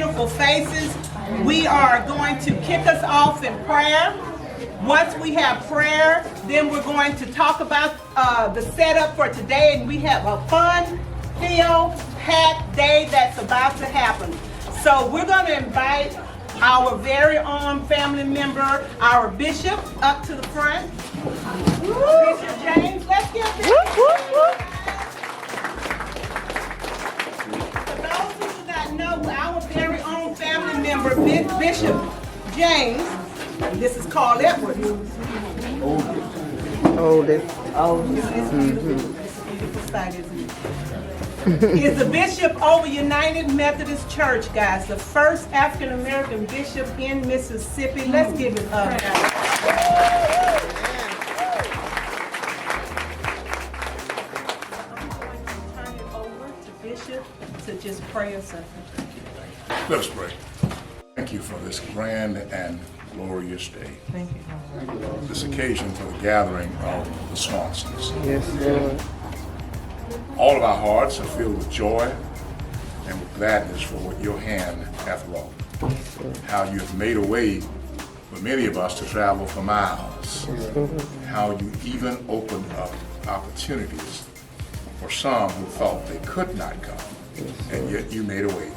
beautiful faces. We are going to kick us off in prayer. Once we have prayer, then we're going to talk about the setup for today, and we have a fun-filled, packed day that's about to happen. So we're going to invite our very own family member, our bishop, up to the front. Bishop James, let's give him. For those who do not know, our very own family member, Bishop James, this is Carl Edwards. Oldest. Is the bishop over United Methodist Church, guys, the first African American bishop in Mississippi. Let's give it up. Turn it over to Bishop to just pray us up. Let us pray. Thank you for this grand and glorious day. Thank you. This occasion for the gathering of the Swansons. Yes, Lord. All of our hearts are filled with joy and with gladness for what your hand hath wrought. How you have made a way for many of us to travel for miles. How you even opened up opportunities for some who thought they could not come, and yet you made a way.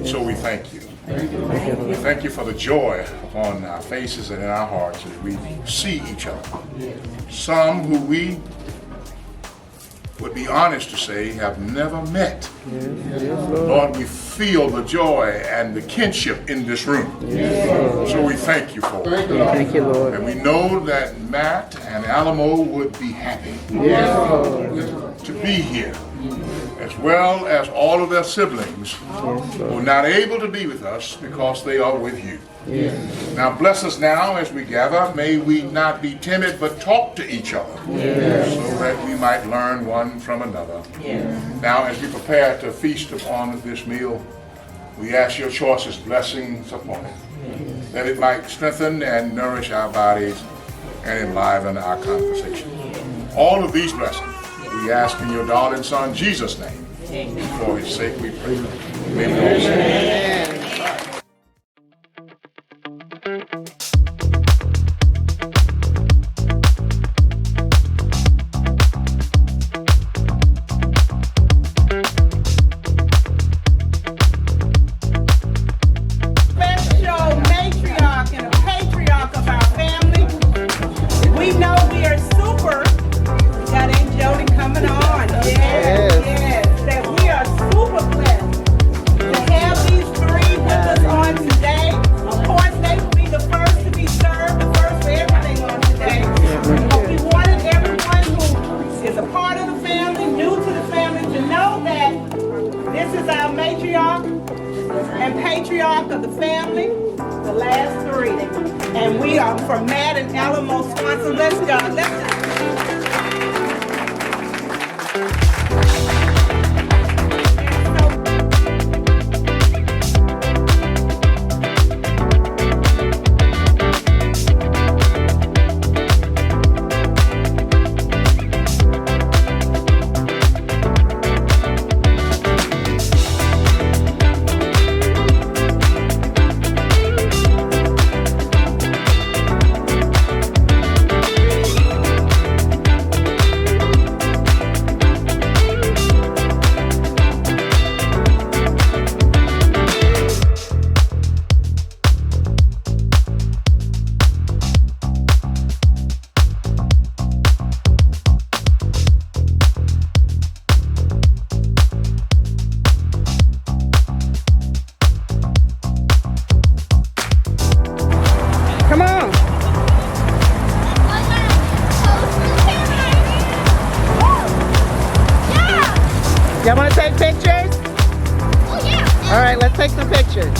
So we thank you. We thank you for the joy upon our faces and in our hearts as we see each other. Some who we would be honest to say have never met. Lord, we feel the joy and the kinship in this room. So we thank you for it. Thank you, Lord. And we know that Matt and Alamo would be happy to be here, as well as all of their siblings who are not able to be with us because they are with you. Now bless us now as we gather. May we not be timid, but talk to each other so that we might learn one from another. Now as we prepare to feast upon this meal, we ask your choicest blessings upon it, that it might strengthen and nourish our bodies and enliven our conversation. All of these blessings we ask in your darling Son, Jesus' name. For his sake we pray. Amen. Of the family, the last three. And we are from Matt and Alamo Swanson. Let's go. Y'all want to take pictures? Oh, yeah. All right, let's take some pictures.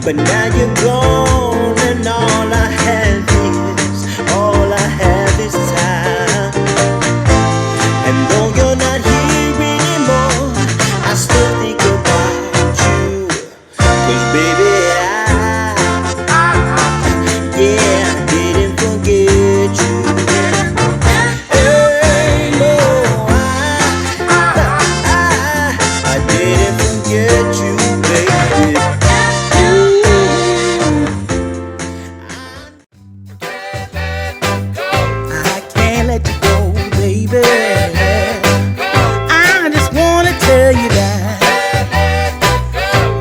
But now you're gone and all I have is time. And though you're not here anymore, I still think about you. 'Cause baby, yeah, I didn't forget you. Hey, no, I didn't forget you, baby. I can't let you go, baby. I just wanna tell you that.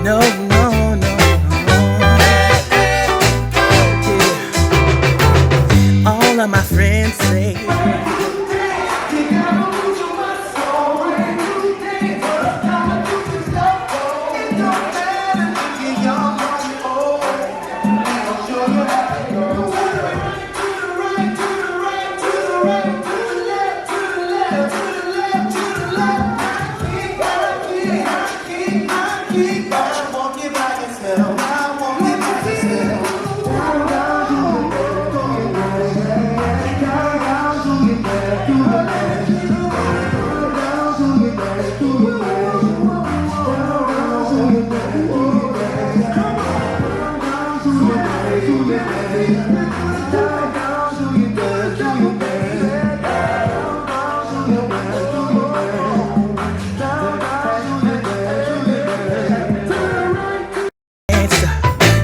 No, no, no, no. Yeah. All of my friends say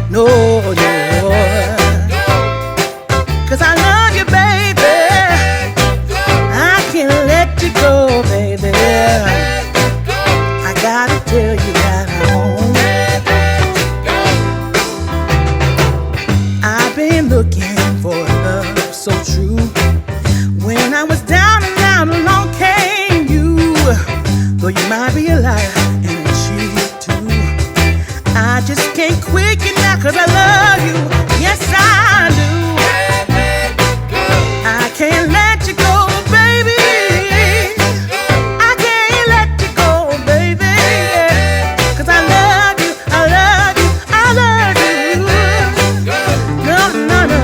no, no. 'Cause I love you, baby. I can't let you go, baby. I gotta tell you that I've been looking for love so true. When I was down and out, along came you. Though you might be a liar and a cheat too, I just can't quit you now 'cause I love you. Yes, I do. I can't let you go, baby. I can't let you go, baby. 'Cause I love you, I love you, I love you. No, no, no.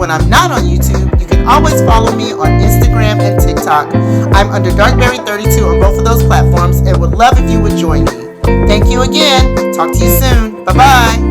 when I'm not on YouTube, you can always follow me on Instagram and TikTok. I'm under Darkberry32 on both of those platforms and would love if you would join me. Thank you again. Talk to you soon. Bye-bye.